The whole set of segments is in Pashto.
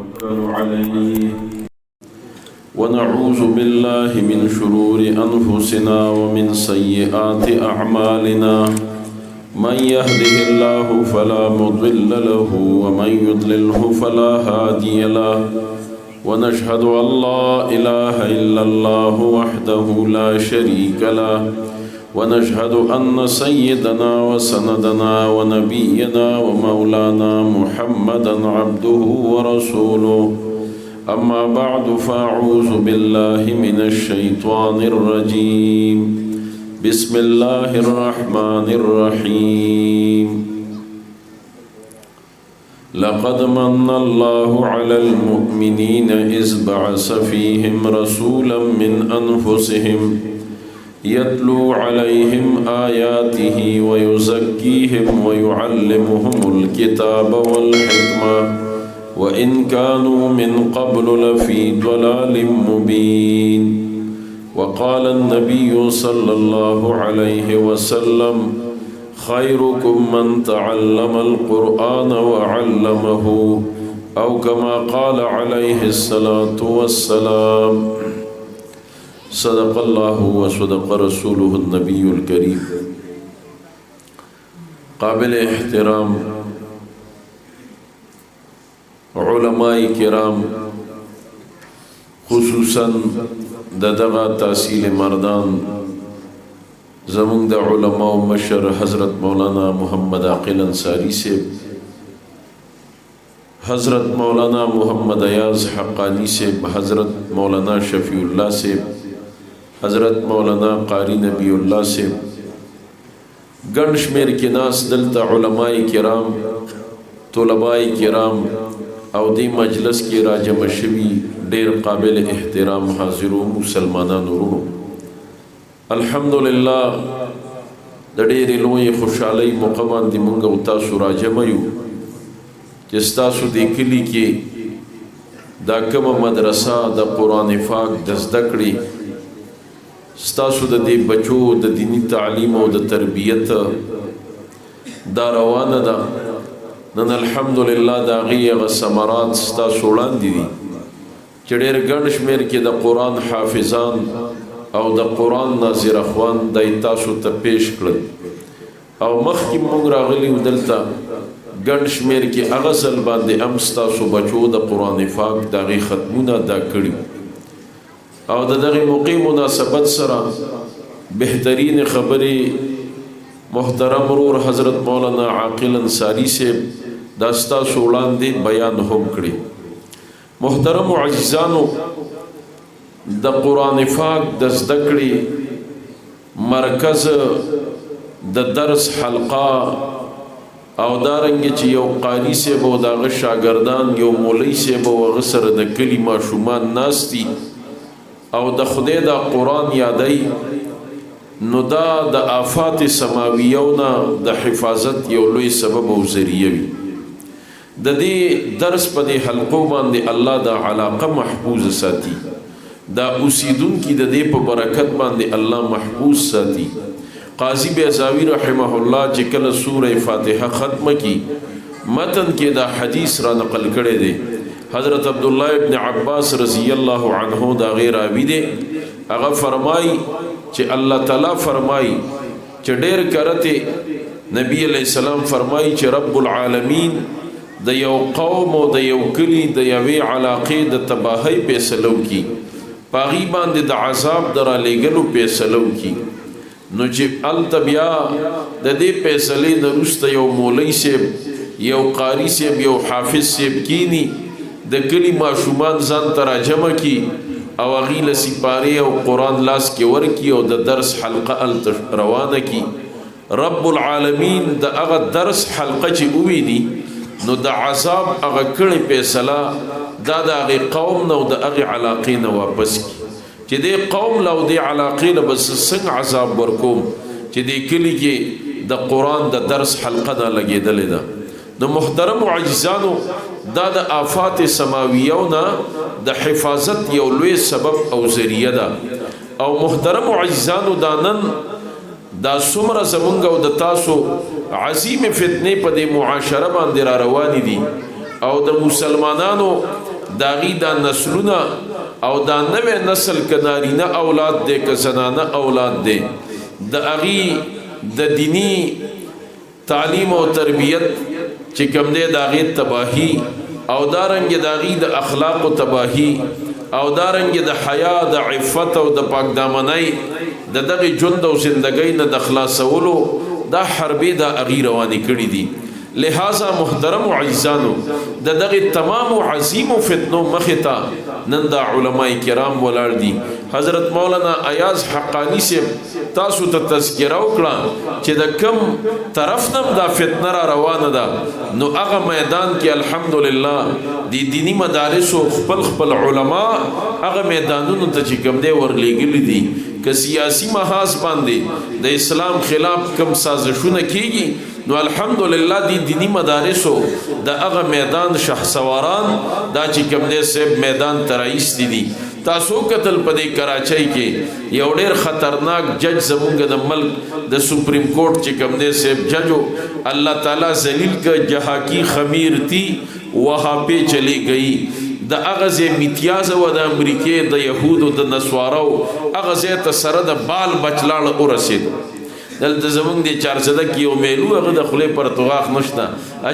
ونتوكل عليه ونعوذ بالله من شرور أنفسنا ومن سيئات أعمالنا من يهده الله فلا مضل له ومن يضلله فلا هادي له ونشهد أن لا إله إلا الله وحده لا شريك له ونشهد أن سيدنا وسندنا ونبينا ومولانا محمدا عبده ورسوله أما بعد فأعوذ بالله من الشيطان الرجيم بسم الله الرحمن الرحيم لقد من الله على المؤمنين إذ بعث فيهم رسولا من أنفسهم يتلو عليهم آياته ويزكيهم ويعلمهم الكتاب والحكمة وإن كانوا من قبل لفي ضلال مبين وقال النبي صلى الله عليه وسلم خيركم من تعلم القرآن وعلمه أو كما قال عليه الصلاة والسلام صدق الله وصدق رسوله النبي الكريم قابل احترام علماء کرام خصوصا دغه تحصیل مردان زمون د علماء مشر حضرت مولانا محمد عاقل انصاری سے حضرت مولانا محمد ایاز حقانی سے حضرت مولانا شفیع اللہ سے حضرت مولانا قاری نبی اللہ سے گن شمیر کے ناس دلتا علماء کرام طلباء کرام او دی مجلس کی راجم شوی ډیر قابل احترام حاضرو مسلمانانو ورونو الحمدللہ د ډېرې لویې خوشحالۍ موقع باندې موږ او تاسو راجمع یو چې ستاسو دې کلي کې دا کومه مدرسه د قرآن پاک د زده کړې ستاسو د دې بچو د دینی تعلیم او د تربیت دا روانه ده نن الحمدلله د هغې هغه ثمرات ستاسو وړاندې دي چې ډېر ګڼ شمېر کې د قرآن حافظان او د قرآن ناظر اخوان دای تاسو ته پیش کړل او مخکې موږ راغلي وو دلته ګڼ شمېر کې هغه ځل باندې هم ستاسو بچو د قرآن پاک د هغې ختمونه ادا کړي او د دغې موقع مناسبت سره بهترین خبرې محترم ورور حضرت مولانا عاقل انصاری صاحب دا ستاسو وړاندې بیان هم کړي محترم عزیزانو د قرآن پاک د زده کړې مرکز د درس حلقه او دارنګه چې یو قاری صاحب او د هغه شاګردان یو مولوي صاحب او هغه سره د کلي ماشومان ناستي او د خدای د قرآن یادی نو دا د آفات سماویونه د حفاظت یو لوی سبب او ذریعه وي د دې درس په دې حلقو باندې الله د علاقه محفوظ ساتي دا اوسیدون کی د دې په برکت باندې الله محفوظ ساتي قاضی بیضاوی رحمه الله چې کله سوره فاتحه ختمه کی متن کې دا حدیث را نقل کړي دي حضرت عبداللہ ابن عباس رضی اللہ عنہ دا غیر راوی دے اغا فرمائی چې الله تعالی فرمائی چې ډیر کرتے نبی علیہ السلام فرمائی چې رب العالمین د یو قوم او د یو کلی د یوې علاقې د تباہی فیصلو کی پاغي باندې د عذاب درا لګلو فیصلو کی نو چې التبیا د دې فیصلې د رسته یو مولوی صاحب یو قاری صاحب یو حافظ صاحب کینی د کلی ماشومان ځان ته راجمع کی او هغې له سپارې او قرآن لاس کې ورکي او د درس حلقه هلته روانه کی رب العالمین د هغه درس حلقه چې وویني نو د عذاب هغه کړې فیصله دا د هغې قوم نه او د هغې علاقې نه واپس کی چې دې قوم له او دې علاقې له بس څنګه عذاب ورکوم چې دې کلي کې د قرآن د درس حلقه نه لګېدلې ده د محترم عزیزانو دا د آفات سماویونه د حفاظت یو لوی سبب او ذریعہ ده او محترم عزیزانو دا نن دا څومره زمونږ او د تاسو عظیم فتنې په دې معاشره باندې را روانې دي او د مسلمانانو داغي دا نسلونه او دا نوې نسل کنارینه اولاد دے که زنانه اولاد دے دا اغي د دینی تعلیم او تربیت چې کوم دے داغي تباہی او دارنګ داغي د اخلاق او تباہی او دارنګ د حیا د عفت او د پاک دامنۍ د دغه ژوند او زندګۍ نه د خلاصولو دا حربې د اغي روانې کړې دي. لہذا محترم و عزیزانو د دغه تمام عظیم و فتنو مختا نن دا علماء کرام ولاړ دي. حضرت مولانا ایاز حقانی سے تاسو ته تذکرہ وکړه چې د کم طرف نم دا فتنه را روانه ده نو هغه میدان کې الحمدلله دی دینی مدارس او خپل علماء هغه میدانونو ته چې کوم دی ورلېږلي دي که سیاسی محاذ باندې د اسلام خلاف کم سازشونه کیږي نو الحمدلله دی دینی مدارسو د هغه میدان شهسواران دا چې کوم دی سیب میدان ترایست دي. تاسو قتل پدې کراچۍ کې یو ډېر خطرناک جج زمونږ د ملک د سپریم کورټ چې کوم دی سیب ججو الله تعالی ذلیل کا جہاں کی خمیر تھی وہاں پہ چلی گئی د اغاز امتیاز و د امریکې د یهودو د نسوارو اغاز ته سره د بال بچلاړ ورسید. دلته زمونږ د چارسده کې یو میلو هغه د خولې پر توغاق نشته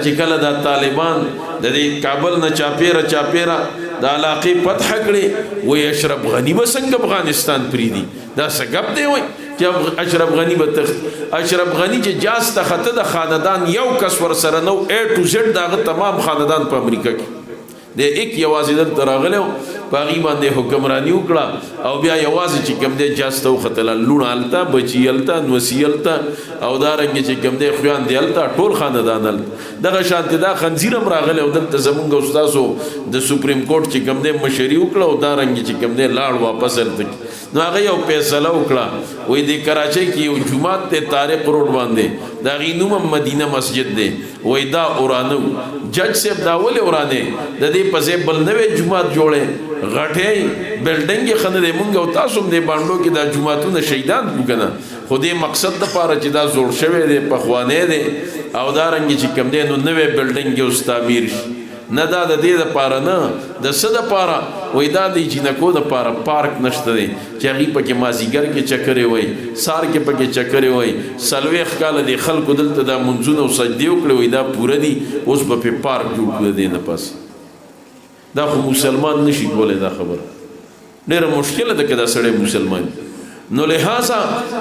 چې کله د طالبان د دې کابل نه چاپیره د علاقې فتح کړي وایي اشرف غني به څنګه افغانستان پریدي دا څه ګپ دی وایي چې اشرف غني به تخت اشرف غني چې جاز تخته د خاندان یو کس ور سره نو A to Z دغه تمام خاندان په امریکا کې د یک یوازې دلته راغلی په هغې باندې حکمراني وکړه او بیا یوازې چې کوم دی جاز ته وختله لوڼه هلته بچي هلته نوسي هلته او دارنګې چې کوم دی خویندې هلته ټول خاندان هلته دغه شانتې دا خنزیر هم راغلی او دلته زمونږ استاسو د سپریم کورټ چې کوم دی مشري وکړه او دارنګې چې کوم دی لاړ واپس هلته نو هغه یو فیصله وکړه وایي د کراچۍ کې یو جومات دی طارق روډ باندې د هغې نوم هم مدینه مسجد دی وایي دا ورانه جج صاحب دا ولې ورانې د دې په ځای بل نوی جومات جوړی غټې بلډنګ خنه دی مونږ او تاسو هم د بانډو کې دا جوماتونه شهیدان کړو که نه خو دې مقصد دپاره چې دا زوړ شوی دی پخوانی دی او دارنګې چې کوم دی نو نوی بلډنګ یې اوس تعمیر شي نه دا د دې دپاره نه د څه دپاره وایي دا د جینکو دپاره پارک نشته دی چې هغې پکې مازدیګر کې چکرې وایي سار کې پکې چکرې وایي 40 کاله د خلکو دلته دا منځونه او سجدې وکړې وایي دا پوره دي اوس به پې پارک جوړ کړو د دې نه پس دا خو مسلمان نشي کولی دا خبره ډېره مشکله ده که دا سړی مسلمان نو لہذا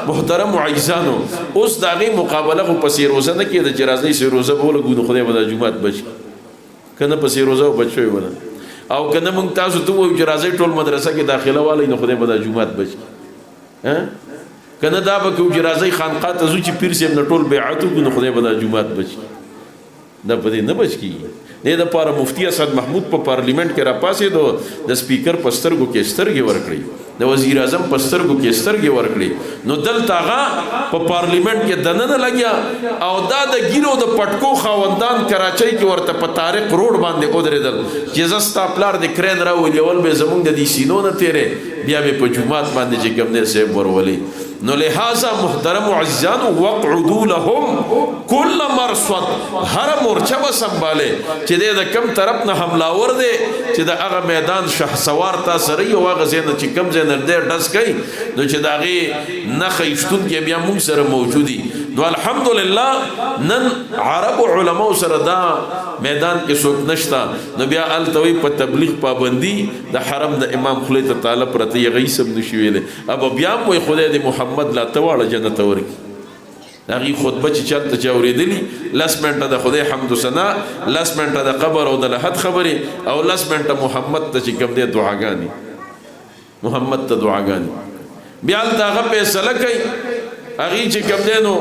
محترم عزیزانو اوس د هغې مقابله خو پسې روزه نه کېده چې راځئ سې روزه به ولګو نو خدای به دا جومات بچ کنه پسې روزه او بچ شوی ونه او کنه موږ تاسو ته وایو چې راځئ ټول مدرسه کې داخله والی نو خدای به دا جومات بچ کنه دا به کوو چې راځئ خانقاه ته ځو چې پیر صاحب نه ټول بیعت وکړو نو خدای به دا جومات بچ دا په دې نه بچ کېږي دې دپاره مفتی اسد محمود په پارلیمنٹ کې راپاسېدو د سپیکر په سترګو کې سترګې ورکړئ د وزیر اعظم په سترګو کې سترګې ورکړي نو دلته هغه په پارلیمنٹ کې دننه لګیا او دا د ګیرو د پټکو خاوندان کراچۍ کې ورته په طارق روډ باندې ودرېدل چې زه ستا پلار د کرین راولېول به زمونږ د دې سینو نه تېرې بیا به په جومات باندې چې کوم دی صاحب ورولي نو لہذا محترم و عزیزانو وقعدو لهم کل مرصد هر مورچه به سنباله چې دی د کم طرف نه حملاور دی چې د هغه میدان شهسوار تا سره یو هغه ځای نه چې کم ځای نه دی ډز کوي نو چې د هغې نښه ایښتونکي بیا موږ سره موجودي نو الحمدلله نن عربو علماو سره دا میدان کې څوک نشته نو بیا هلته وایي په تبلیغ پابندي د حرم د امام خولې ته تعالی پرته یې هغه هم نشي ویلی ابا بیا هم وایي خدای د محمد لا ته واړه جنت ته ورکړي د هغې خطبه چې چلته چې اورېدلي 10 منټه د خدای حمد و ثنا 10 منټه د قبر او د لحد خبرې او 10 منټه محمد ته چې کوم دی دعاګانې محمد ته دعاګانې بیا هلته هغه فیصله کوي هغې چې کوم دی نو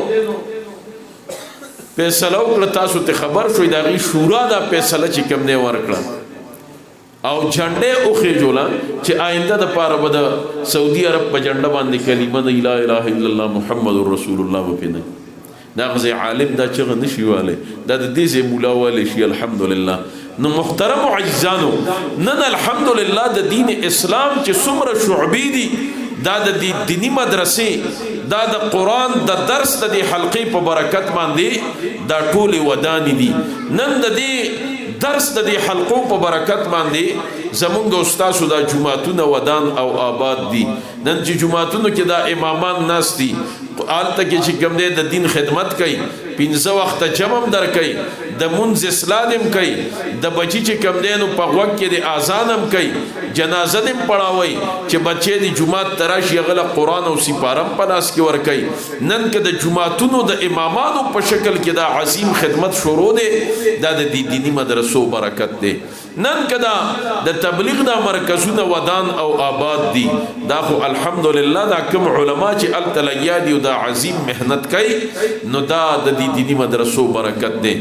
فیصله وکړه تاسو ته خبر شوي د هغې شورا دا فیصله چې کوم دی ورکړه او جھنډې وخېجوله چې آینده دپاره به د سعودي عرب په جھنډه باندې کلمه د لا اله الا الله محمد رسول الله به پرې نه دا هغه ځای عالم دا چغه نشي والی دا د دې ځای مولا والی شي الحمدلله نو محترم عزیزانو نن الحمدلله د دین اسلام چې څومره شعبې دي دا د دینی مدرسې دا د قرآن د درس د دې حلقې په برکت باندې دا ټولې ودانې دي نن د دې درس د دې حلقو په برکت باندې زمونږ استاسو دا جماعتونه ودان او آباد دي. نن چې جماعتونو کې دا امامان ناست دي آلته کې چې کوم دی د دین خدمت کوي، 15 وخته جمع در کوي، د منځ اصلاح هم کوي، د بچی چې کوم دی نو په غوږ کې د اذان هم کوي، جنازه هم پڑھاوي چې بچی د جماعت تراشي غل قرآن او سپارم په لاس کې ور کوي. نن کې د جماعتونو د امامانو په شکل کې دا عظیم خدمت شروع دی، دا د دینی مدرسو برکت دی. نن کدا د تبلیغ دا مرکزونه ودان او آباد دي، دا خو الحمدلله دا کوم علما چې التلیا دي او دا عظیم مهنت کوي، نو دا د دینی مدرسو برکت دی.